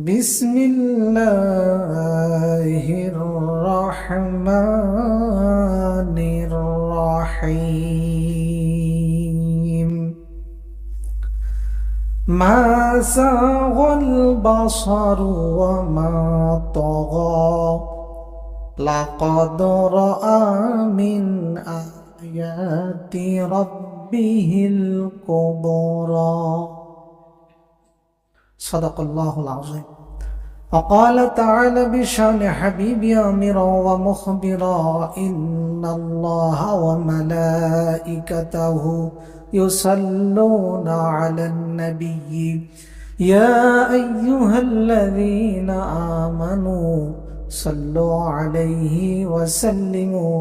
বিসমিল্লাহির রহমানির রহিম। মা যাগাল বাসারু ওয়া মা তাগা লাকাদ রাআ মিন আয়াতি রাব্বিহিল কুবরা। সাদাকাল্লাহুল আযীম। وقال تعالى بشأن حبيبي آمرا ومخبرا إن الله وملائكته يصلون على النبي يا أيها الذين آمنوا صلوا عليه وسلموا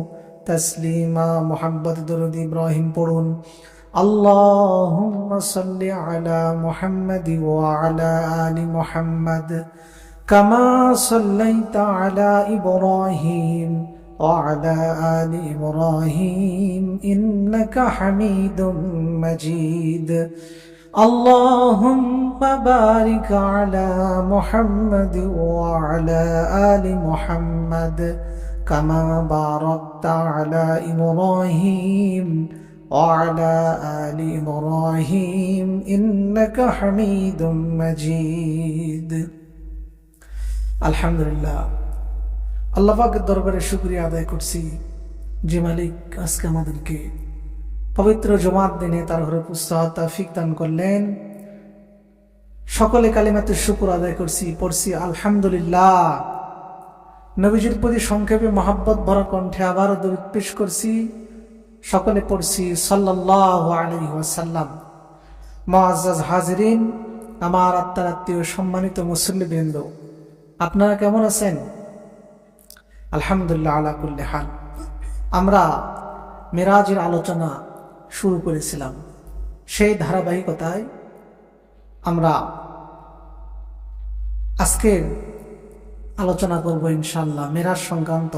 تسليما। محبت درود إبراهيم পড়ুন। اللهم صل على محمد وعلى آل محمد كما صليت على إبراهيم وعلى آل إبراهيم إنك حميد مجيد। اللهم بارك على محمد وعلى آل محمد كما باركت على إبراهيم وعلى آل إبراهيم إنك حميد مجيد। আলহামদুলিল্লাহ, আল্লাহ পাকের দরবারে শুকরিয়া আদায় করছি যে মালিক আজকে আমাদেরকে পবিত্র জুমার দিনে তার ঘরে উপস্থিত তৌফিক দান করলেন। সকলে কালিমাতে শুকর আদায় করছি, পড়ছি আলহামদুলিল্লাহ। নবীজির প্রতি সংক্ষেপে মহাব্বত ভরা কণ্ঠে আবারও দরুদ পেশ করছি, সকলে পড়ছি সাল্লাল্লাহু আলাইহি ওয়াসাল্লাম। মুআজ্জাজ হাজিরিন, আমার আত্মার আত্মীয় সম্মানিত মুসল্লিবৃন্দ, আপনারা কেমন আছেন? আলহামদুলিল্লাহ আলা কুল্লি হাল। আমরা মেরাজের আলোচনা শুরু করেছিলাম, সেই ধারাবাহিকতায় আমরা আজকের আলোচনা করব ইনশাআল্লাহ মেরাজ সংক্রান্ত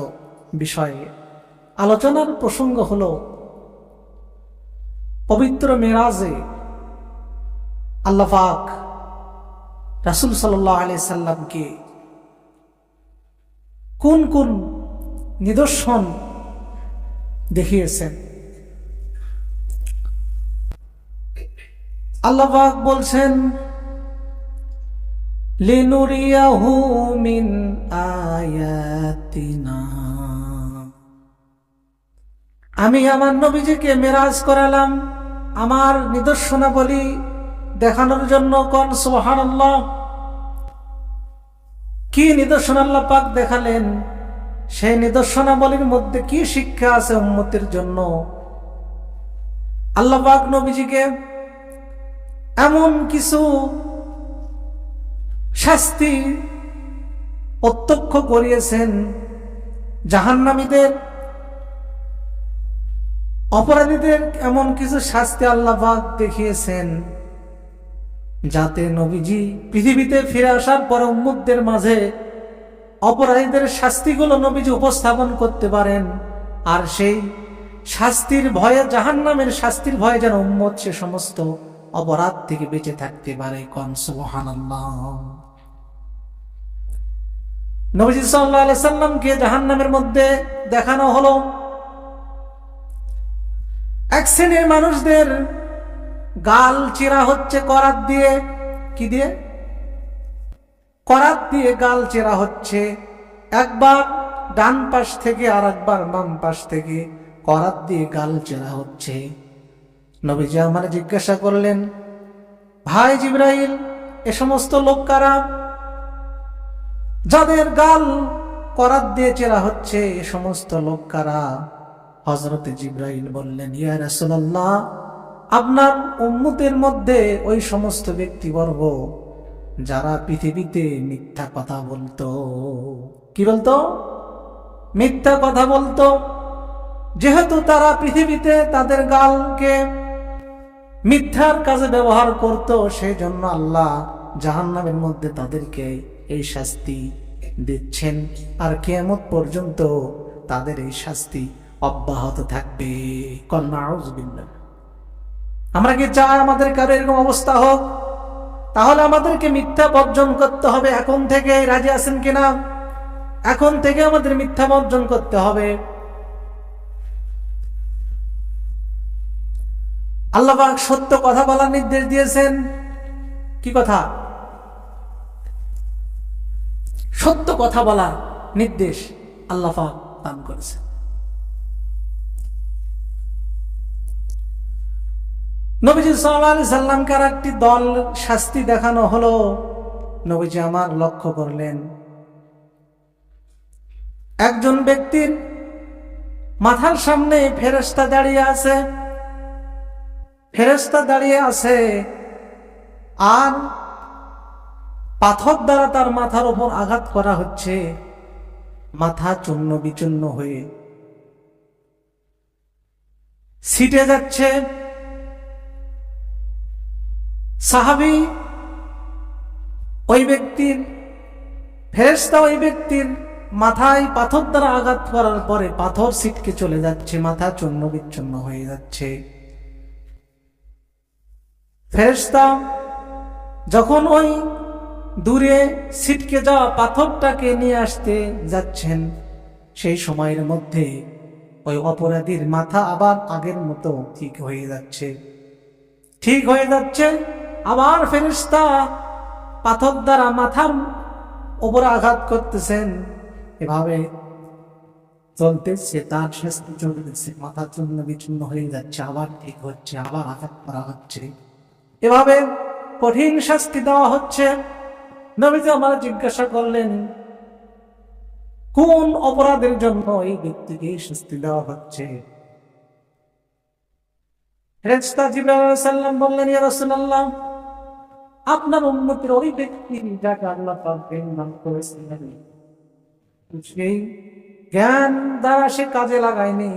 বিষয়ে। আলোচনার প্রসঙ্গ হলো পবিত্র মেরাজে আল্লাহ পাক রাসূল সাল্লাল্লাহু আলাইহি সাল্লামকে কোন কোন নিদর্শন দেখিয়েছেন। আল্লাহ পাক বলছেন লিনুরিয়াহু মিন আয়াতিনা। আমি আমার নবীজিকে মেরাজ করালাম আমার নিদর্শনাবলী দেখানোর জন্য। কোন সুবহানাল্লাহ। কি নিদর্শন আল্লাহ পাক দেখালেন? সেই নিদর্শনাবলীর মধ্যে কি শিক্ষা আছে উম্মতের জন্য? আল্লাহ পাক নবীজিকে এমন কিছু শাস্তি প্রত্যক্ষ করিয়েছেন, জাহান্নামীদের অপরাধীদের এমন কিছু শাস্তি আল্লাহ পাক দেখিয়েছেন, যাতে নবীজি পৃথিবীতে ফিরে আসার পরে উম্মতদের মাঝে অপরাধীদের শাস্তিগুলো নবীজি উপস্থাপন করতে পারেন। আর সেই শাস্তির ভয়ে, জাহান্নামের শাস্তির ভয়ে যেন উম্মত সে সমস্ত অপরাধ থেকে বেঁচে থাকতে পারে। কোন সুবহানাল্লাহ। নবীজি সাল্লাল্লাহু আলাইহি সাল্লামকে জাহান্নামের মধ্যে দেখানো হলো এক শ্রেণীর মানুষদের গাল চেরা হচ্ছে করাত দিয়ে। কি দিয়ে? করাত দিয়ে গাল চেরা হচ্ছে, একবার ডান পাশ থেকে আর একবার বাম পাশ থেকে করাত দিয়ে গাল চেরা হচ্ছে। নবীজি আমার জিজ্ঞাসা করলেন, ভাই জিবরাইল, এ সমস্ত লোক কারা যাদের গাল করাত দিয়ে চেরা হচ্ছে? এ সমস্ত লোক কারা? হযরতে জিবরাইল বললেন, ইয়া রাসূলুল্লাহ, আপনার উম্মতের মধ্যে ওই সমস্ত ব্যক্তিবর্গ যারা পৃথিবীতে মিথ্যা কথা বলতো। কি বলতো? মিথ্যা কথা বলতো। যেহেতু তারা পৃথিবীতে তাদের গালকে মিথ্যার কাজে ব্যবহার করত, সেই জন্য আল্লাহ জাহান্নামের মধ্যে তাদেরকে এই শাস্তি দিচ্ছেন। আর কিয়ামত পর্যন্ত তাদের এই শাস্তি অব্যাহত থাকবে। নাউযুবিল্লাহ। আমরা কি চাই আমাদের কারো এরকম অবস্থা হোক? তাহলে আমাদেরকে মিথ্যা বর্জন করতে হবে। এখন থেকে রাজি আছেন কিনা? এখন থেকে আমাদের মিথ্যা বর্জন করতে হবে। আল্লাহ পাক সত্য কথা বলার নির্দেশ দিয়েছেন। কি কথা? সত্য কথা বলার নির্দেশ আল্লাহ পাক দান করেছেন। নবীজি সাল্লাল্লাহু আলাইহি সাল্লামকে আর একটি দল শাস্তি দেখানো হলো। নবীজি আমার লক্ষ্য করলেন, একজন ব্যক্তির মাথার সামনে ফেরেশতা দাঁড়িয়ে আছে, ফেরেশতা দাঁড়িয়ে আছে, আর পাথর দ্বারা তার মাথার উপর আঘাত করা হচ্ছে। মাথা চূর্ণ বিচূর্ণ হয়ে ছিটে যাচ্ছে। সাহাবী ওই ব্যক্তির, ফেরেশতা ওই ব্যক্তির মাথায় পাথর দ্বারা আঘাত করার পরে পাথর ছিটকে চলে যাচ্ছে, মাথা চূর্ণ বিচ্ছিন্ন হয়ে যাচ্ছে। ফেরেশতা যখন ওই দূরে ছিটকে যাওয়া পাথরটাকে নিয়ে আসতে যাচ্ছেন, সেই সময়ের মধ্যে ওই অপরাধীর মাথা আবার আগের মতো ঠিক হয়ে যাচ্ছে, ঠিক হয়ে যাচ্ছে। আবার ফেরেশতা পাথর দ্বারা মাথার উপর আঘাত করতেছেন। এভাবে চলতেছে, তার শাস্তি চলতেছে, মাথা চূর্ণ বিচূর্ণ হয়ে যাচ্ছে, আবার ঠিক হচ্ছে, আবার আঘাত করা হচ্ছে। এভাবে কঠিন শাস্তি দেওয়া হচ্ছে। নবীজি আমার জিজ্ঞাসা করলেন, কোন অপরাধের জন্য এই ব্যক্তিকে শাস্তি দেওয়া হচ্ছে? ফেরেশতা জিবরাইল আলাইহিস সালাম বললেন, ইয়া রাসূলুল্লাহ, আপনার উম্মতের ওই ব্যক্তি যাকে আল্লাহ পাক জ্ঞান দান করেছিলেন, সেই জ্ঞান দ্বারা সে কাজে লাগায়নি,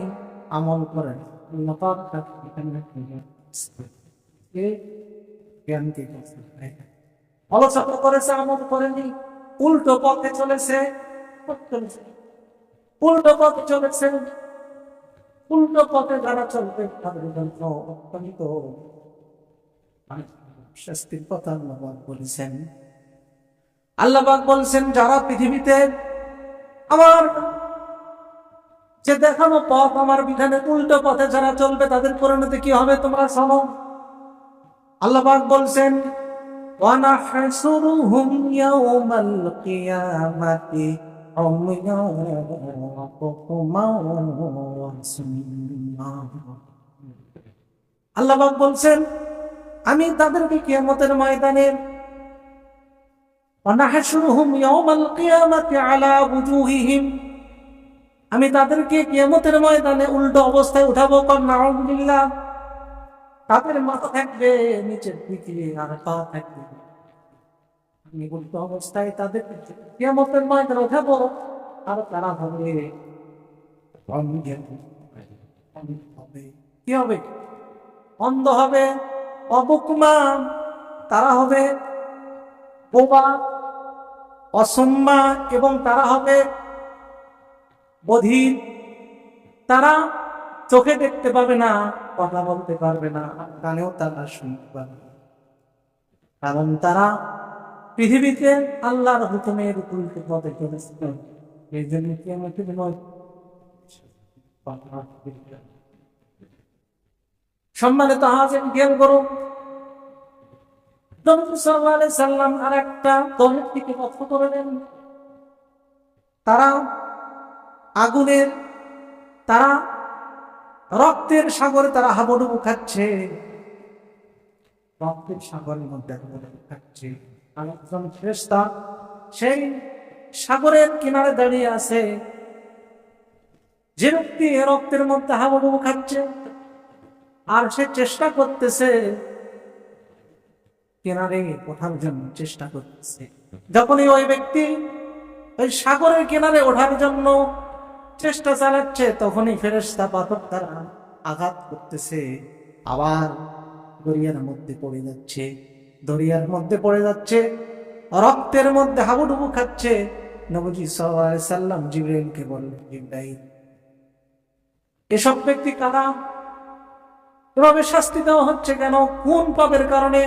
আমল করেন। আল্লাহ পাক তাকে জ্ঞানকে অলসতা করেছে, আমল করেনি, উল্টো পথে চলেছে, উল্টো পথে চলেছে। উল্টো পথে যারা চলবে তাদের জন্য অত্যন্ত শাস্তির কথা আল্লাহ পাক বলেছেন। আল্লাহ পাক বলছেন, যারা পৃথিবীতে আমার যে দেখানো পথ, আমার বিধানে উল্টো পথে যারা চলবে তাদের পরিণতি কি হবে তোমরা শোনো। আল্লাহ পাক বলছেন, ওয়ানাহশুরুহুম ইয়াওমাল কিয়ামাতি উময়ান ওয়া বুকমান ওয়া সুম্মা। আল্লাহ পাক বলছেন, আমি তাদেরকে কিয়ামতের ময়দানে, ওয়ানাহশুরুহুম ইয়াওমাল কিয়ামাতি আলা ওয়ুজুহিহিম, আমি তাদেরকে কিয়ামতের ময়দানে উল্টো অবস্থায় উঠাবো। নাউযুবিল্লাহ। তাদের মাথা থাকবে নিচের দিকে আর পা থাকবে, আমি উল্টো অবস্থায় তাদের কিয়ামতের ময়দানে উঠাবো। আর তারা হবে কি হবে? অন্ধ হবে, অবুকমা, তারা হবে বোবা, অসম্মা, এবং তারা হবে বধির। তারা চোখে দেখতে পাবে না, কথা বলতে পারবে না, কানেও তারা শুনতে পারবে না, কারণ তারা পৃথিবীতে আল্লাহর হুকুমের উল্টো পথে চলেছিল। এই জন্য কিয়ামতের সম্মানিত হাজির, জ্ঞান করুন, নবী সাল্লাল্লাহু আলাইহি সাল্লাম আর একটা দলের দিকে লক্ষ্য করলেন। তারা আগুনের, তারা রক্তের সাগরে তারা হাবুডুবু খাচ্ছে, রক্তের সাগরের মধ্যে হাবুডুবু খাচ্ছে। আর একজন ফেরেশতা সেই সাগরের কিনারে দাঁড়িয়ে আছে। যে ব্যক্তি রক্তের মধ্যে হাবুডুবু খাচ্ছে আর সে চেষ্টা করতেছে কিনারে ওঠার জন্য, চেষ্টা করতেছে। যখনই ওই ব্যক্তি ওই সাগরের কিনারে ওঠার জন্য চেষ্টা চালাচ্ছে, তখনই ফেরেশতা পাথর দ্বারা আঘাত করতেছে, আবার দরিয়ার মধ্যে পড়ে যাচ্ছে, দরিয়ার মধ্যে পড়ে যাচ্ছে, রক্তের মধ্যে হাবুডুবু খাচ্ছে। নবীজি সাল্লাল্লাহু আলাইহি সাল্লাম জিবরাইলকে বললেন, জিবরাইল, এসব ব্যক্তি কারা? এভাবে শাস্তি দেওয়া হচ্ছে কেন? কোন পাপের কারণে?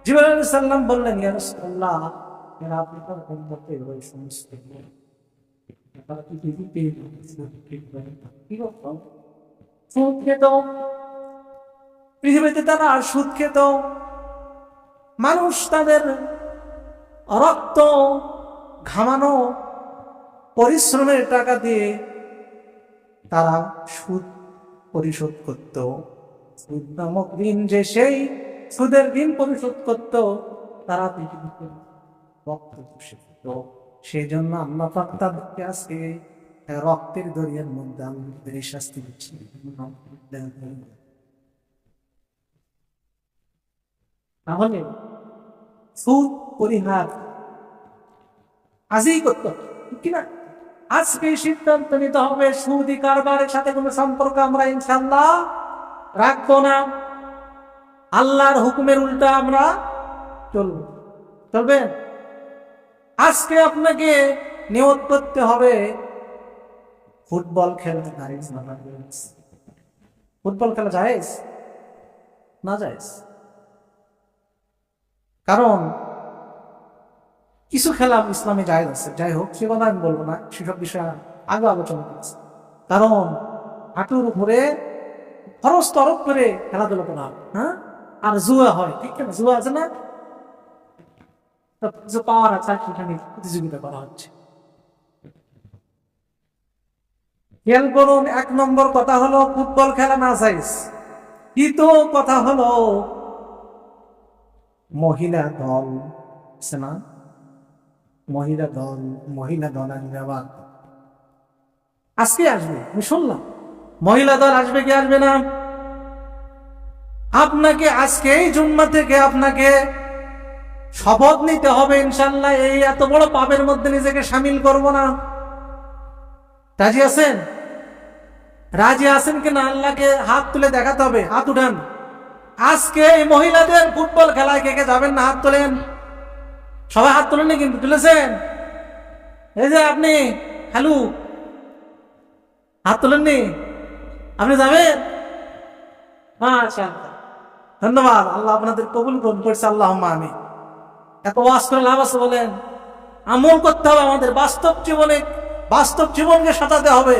জিবরাইল আলাইহিস সালাম বললেন, ইয়া রাসূলুল্লাহ, এরা আপনার উম্মতের ওই সমস্ত তারা কি কি করতো? সুদ খেত। পৃথিবীতে তারা সুদ খেত। মানুষ তাদের রক্ত ঘামানো পরিশ্রমের টাকা দিয়ে তারা সুদ পরিশোধ করত। সুদ নামক ঋণ, যে সেই সুদের ঋণ পরিশোধ করত, তারা পৃথিবীতে রক্ত চুষে খেত। সেই জন্য আল্লাহ পাক তাদেরকে আজকে রক্তের দরিয়ার মধ্যে আমাদের শাস্তি দিচ্ছে। তাহলে সুদ পরিহার আজই করতে হবে, কিনা? আজকে সিদ্ধান্ত নিতে হবে সুদি কারবারের সাথে কোনো সম্পর্ক আমরা ইনশাআল্লাহ রাখবো না। আল্লাহর হুকুমের উল্টা আমরা চলবে। আজকে আপনাকে নিয়ত করতে হবে ফুটবল খেলা জায়েজ না জায়েজ। ফুটবল খেলা জায়েজ না জায়েজ? কারণ কিছু খেলা ইসলামে জায়েজ আছে, যাই হোক সে কথা আমি বলবো না, সেসব বিষয়ে আগে আলোচনা করেছি। কারণ হাঁটুর উপরে খরচ তরফ করে খেলাধুলা করা হয়, হ্যাঁ, আর জুয়া হয়, ঠিক না? জুয়া আছে না, কিছু পাওয়ার আছে, সেখানে প্রতিযোগিতা করা হচ্ছে। খেয়াল করুন, 1 নম্বর কথা হলো ফুটবল খেলা না জায়েজ। দ্বিতীয় কথা হলো মহিলা দল আছে না, মহিলা দল আসবে আবার, আজকে আসবে, আমি শুনলাম মহিলা দল আসবে কি আসবে না? আপনাকে আজকে এই জুম্মা থেকে আপনাকে শপথ নিতে হবে ইনশাআল্লাহ এই এত বড় পাপের মধ্যে নিজেকে শামিল করব না। রাজি আছেন? রাজি আছেন কিনা আল্লাহকে হাত তুলে দেখাতে হবে। হাত উঠান। আজকে এই মহিলাদের ফুটবল খেলায় কে কে যাবেন না? হাত তোলেন। সবাই হাত তোলেননি কিন্তু, তুলেছেন? এই যে আপনি হ্যালো, হাত তোলেননি? আপনি যাবেন? মাশাআল্লাহ, ধন্যবাদ। আল্লাহ আপনাদের কবুল করুন, করছে আল্লাহুম্মা আমিন। এত ওয়াজ করে লাভ আছে বলেন? আমল করতে হবে, আমাদের বাস্তব জীবনকে সাজাতে হবে।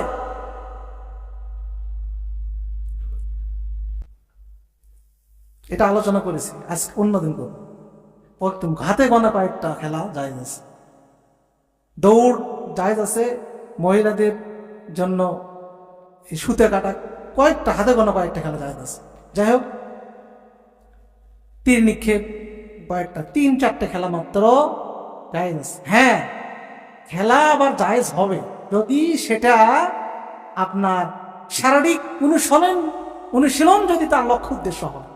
এটা আলোচনা করেছি, আজকে অন্যদিন করব। হাতে গোনা কয়েকটা খেলা জায়েজ আছে, দৌড় জায়েজ আছে, মহিলাদের জন্য সুতে কাটা কয়েকটা, হাতে গোনা কয়েকটা খেলা জায়েজ আছে। যাই হোক, তীর নিক্ষেপ কয়েকটা, 3-4টে খেলা মাত্র জায়েজ আছে। হ্যাঁ, খেলা আবার জায়েজ হবে যদি সেটা আপনার শারীরিক অনুশীলন যদি তার লক্ষ্য উদ্দেশ্য হয়।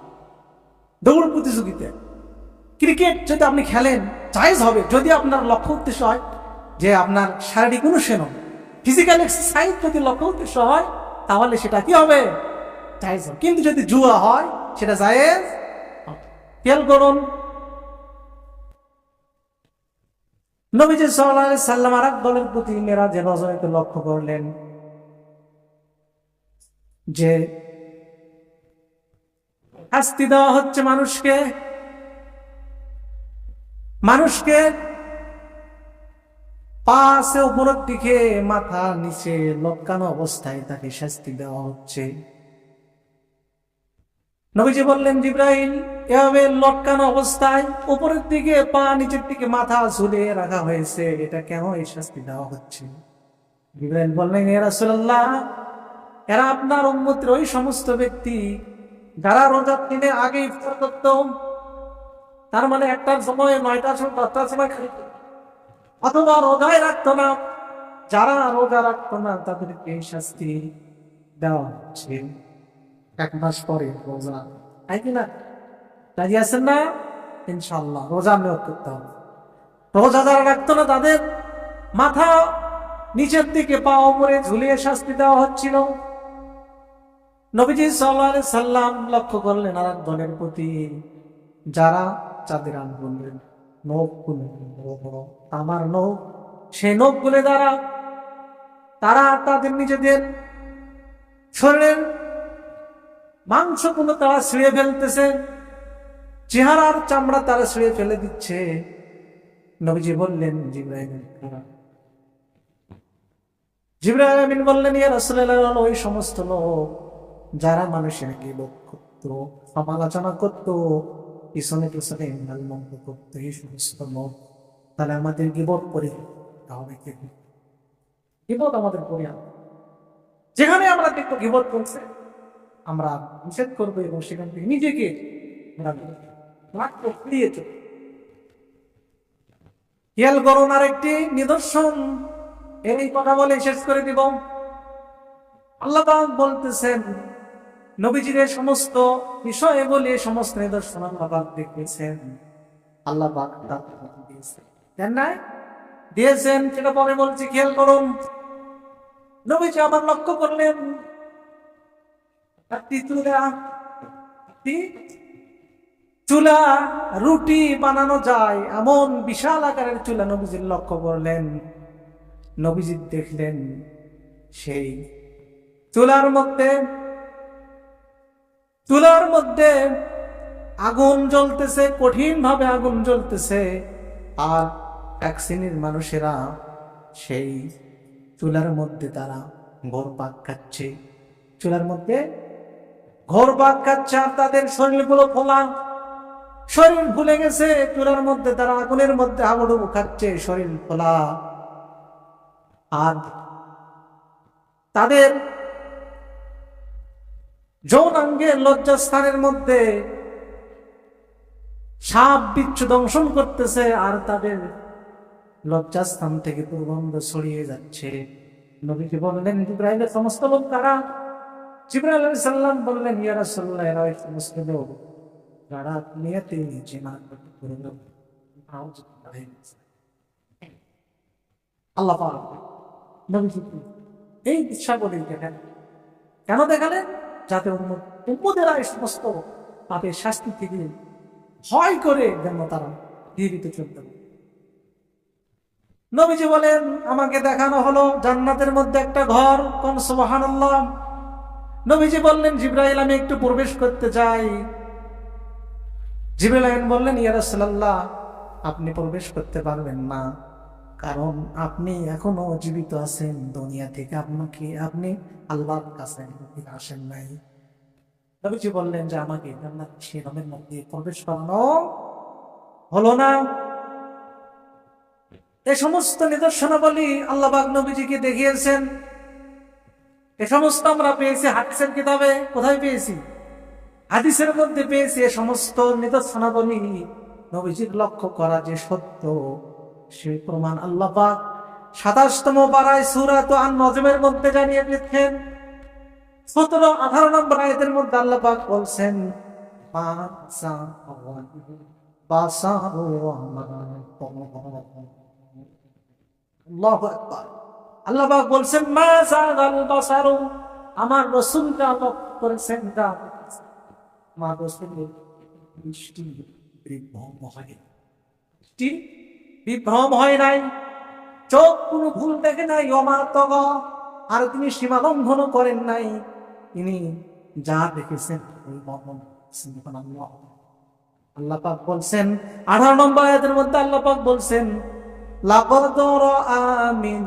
দৌড় প্রতিযোগিতা, ক্রিকেট যদি আপনি খেলেন জায়েজ হবে যদি আপনার লক্ষ্য উদ্দেশ্য হয় যে আপনার শারীরিক অনুশীলন, ফিজিক্যাল এক্সারসাইজ যদি লক্ষ্য উদ্দেশ্য হয়, তাহলে সেটা কি হবে? জায়েজ হবে। কিন্তু যদি জুয়া হয় সেটা জায়েজ হবে। খেয়াল করুন, নবীজি সাল্লাল্লাহু আলাইহি সাল্লাম আরেক দলের প্রতি মেরাজে রজনীতে লক্ষ্য করলেন যে শাস্তি দেওয়া হচ্ছে মানুষকে পা আছে উপরের দিকে, মাথা নিচে লটকানো অবস্থায় তাকে শাস্তি দেওয়া হচ্ছে। নবীজি বললেন, জিবরাইল, এভাবে লটকানো অবস্থায় উপরের দিকে পা, নিচের দিকে মাথা ঝুলিয়ে রাখা হয়েছে, এটা কেন এই শাস্তি দেওয়া হচ্ছে? জিবরাইল বললেন, ইয়া রাসূলুল্লাহ, এরা আপনার উম্মতের ওই সমস্ত ব্যক্তি যারা রোজার দিনে আগে ইফতার করত, তার মানে 1টার সময়, 9টার সময়, 10টার সময় খালি, অথবা রোজায় রাখতো না। যারা রোজা রাখতো না তাদেরকে এই শাস্তি দেওয়া হচ্ছে। 1 মাস পরে রোজা, তাই কিনা? রাজি আছেন না? ইনশাআল্লাহ রোজা নিয়ত করতে হবে। রোজা যারা রাখতো না তাদের মাথা নিচের দিকে, পা উপরে ঝুলিয়ে শাস্তি দেওয়া হচ্ছিল। নবীজি সাল্লাল্লাহু আলাইহি সাল্লাম লক্ষ্য করলেন আরেক দলের প্রতি, যারা চাঁদের আঙ্গুলের নখগুলো তামার নখ, সেই নখগুলো দ্বারা তারা তাদের নিজেদের শরীরের মাংসগুলো তারা ছিঁড়ে ফেলতেছে। চেহারার চামড়া তারা ছিঁড়ে ফেলে দিচ্ছে। নবীজি বললেন জিবরাইল, জিবরাইল আমিন বললেন, ইয়া রাসূলুল্লাহ, ওই সমস্ত লোক যারা মানুষের গীবত করত, সমালোচনা করত, পিছনে পিছনে মন্দ করত, এই সমস্ত লোক, তাহলে আমাদের গীবত করে হবে কি? গীবত আমাদের করে, যেখানে আমরা দেখবো গীবত করছে আমরা নিষেধ করবো এবং সেখান থেকে নিজেকে খেয়াল করুন। আরেকটি নিদর্শন, এই কথা বলে শেষ করে দিব। আল্লাহ পাক বলতেছেন নবীজির সমস্ত বিষয়ে বলে সমস্ত নিদর্শন আল্লাহ পাক দেখিয়েছেন, আল্লাহ পাক দিয়েছেন, সেটা পরে বলছি। খেয়াল করুন, নবীজি আবার লক্ষ্য করলেন চুলা রুটি বানানো যায় এমন বিশাল আকারের চুলা নবীজির লক্ষ্য করলেন। নবীজি দেখলেন সেই চুলার মধ্যে আগুন জ্বলতেছে, কঠিন ভাবে আগুন জ্বলতেছে, আর এক শ্রেণীর মানুষেরা সেই চুলার মধ্যে তারা ঘোরপাক খাচ্ছে, চুলার মধ্যে ঘোরপাক খাচ্ছে, আর তাদের শরীরগুলো ফোলা, শরীর ফুলে গেছে। চুলার মধ্যে তারা আগুনের মধ্যে হাবুডুবু খাচ্ছে, শরীর ফোলা, আর তাদের যৌনাঙ্গের লজ্জাস্থানের মধ্যে সাপ বিচ্ছু দংশন করতেছে, আর তাদের লজ্জাস্থান থেকে দুর্গন্ধ ছড়িয়ে যাচ্ছে। নবীজি বললেন, জিবরাইলের সমস্ত লোক কারা? জিবরাইল আলাইহিস সালাম বললেন, ইয়া রাসূলুল্লাহ, এরা ওই সমস্ত লোক যারা নিয়তে জিনা করলো। আল্লাহ পাক নবীজি এই দৃশ্যাবলী দেখেন, কেন দেখালেন? যাতে উম্মতেরা এই সমস্ত পাপের শাস্তি থেকে ভয় করে যেন তারা জীবিত চলতে পারে। নবীজি বলেন, আমাকে দেখানো হলো জান্নাতের মধ্যে একটা ঘর, কোন সুবহানাল্লাহ। নবীজি বললেন, জিবরাইল, আমি একটু প্রবেশ করতে চাই। জিবরাইল বললেন, ইয়া রাসূলুল্লাহ, আপনি প্রবেশ করতে পারবেন না, কারণ আপনি এখনো জীবিত আছেন দুনিয়া থেকে, আপনি আল্লাহর কাছে আসেন নাই। নবীজি বললেন যে আমাকে জান্নাতের শিরোমের মধ্যে প্রবেশ করানো হলো না। এই সমস্ত নিদর্শনাবলী আল্লাহ পাক নবীজিকে দেখিয়েছেন। এ সমস্ত আমরা পেয়েছি হাদিসের কিতাবে। কোথায় পেয়েছি? হাদিসের মধ্যে পেয়েছি। এ সমস্ত নিদর্শনাবলী নবীজির লক্ষ্য করা যে সত্য, সেই প্রমাণ আল্লাহ পাক ২৭তম পারায় সূরাত আন-নজমের মধ্যে জানিয়ে দিচ্ছেন। ১৭-১৮ নম্বর আয়াতের মধ্যে আল্লাহ পাক বলছেন, আল্লাহু আকবার। আল্লাহ পাক বলছেন, মা যাগাল বাসারু, আমার রাসূল যা লক্ষ্য করেছেন, আমার রাসূলের দৃষ্টি বিভ্রম হয় নাই, চোখ কোনো ভুল দেখে নাই, আর তিনি সীমা লঙ্ঘন করেন নাই। তিনি যা দেখেছেন আল্লাহ পাক বলছেন 18 নম্বর আয়াতের মধ্যে আল্লাহ পাক বলছেন, লাকাদ রাআ মিন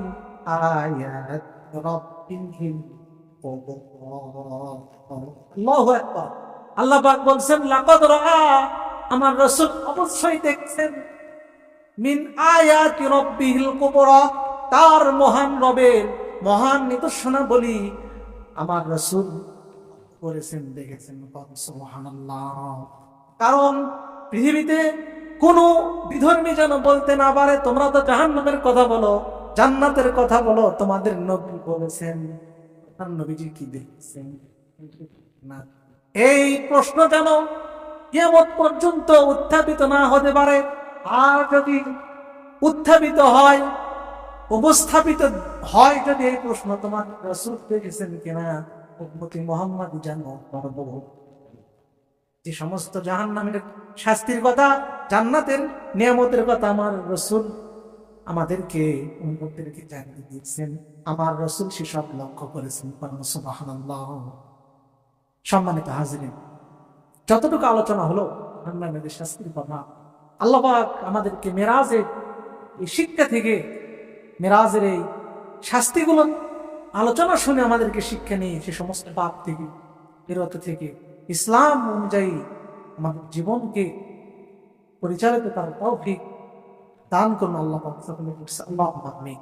আয়াতি রাব্বিহিল কুবরা। আল্লাহু আকবার। আল্লাহ পাক বলছেন, লাকাদ রাআ, আমার রাসূল অবশ্যই দেখছেন, মিন আয়াতি রাব্বিহিল কুবরা, তার মহান রবের মহান নিদর্শনাবলী আমার রাসূল করেছেন, দেখেছেন। সুবহানাল্লাহ। কারণ পৃথিবীতে কোন বিধর্মী যেন বলতে না পারে, তোমরা তো জাহান্নামের কথা বলো, জান্নাতের কথা বলো, তোমাদের নবী বলেছেন, নবীজি কি দেখছেন না, এই প্রশ্ন যেন কিয়ামত পর্যন্ত উত্থাপিত না হতে পারে। আর যদি উত্থাপিত হয়, উপস্থাপিত হয় যদি এই প্রশ্ন, তোমার রাসূল দেখেছেন কিনা, উম্মতি মুহাম্মদ জানো পারবো। যে সমস্ত জাহান্নামের শাস্তির কথা, জান্নাতের নিয়ামতের কথা আমার রাসূল আমাদেরকে উম্মতদেরকে জানিয়ে দিয়েছেন, আমার রাসূল সেসব লক্ষ্য করেছেন। সুবহানাল্লাহ। সম্মানিত হাজিরিন, যতটুকু আলোচনা হলো জাহান্নামের শাস্তির কথা। আল্লাহ পাক আমাদেরকে মেরাজের এই শিক্ষা থেকে, মেরাজের এই শাস্তিগুলো আলোচনা শুনে আমাদেরকে শিক্ষা নিয়ে সে সমস্ত পাপ থেকে, বিরত থেকে ইসলাম অনুযায়ী আমাদের জীবনকে পরিচালিত করার তৌফিক দান করুন আল্লাহ পাক। সকলে বলছে আল্লাহুম্মা আমিন।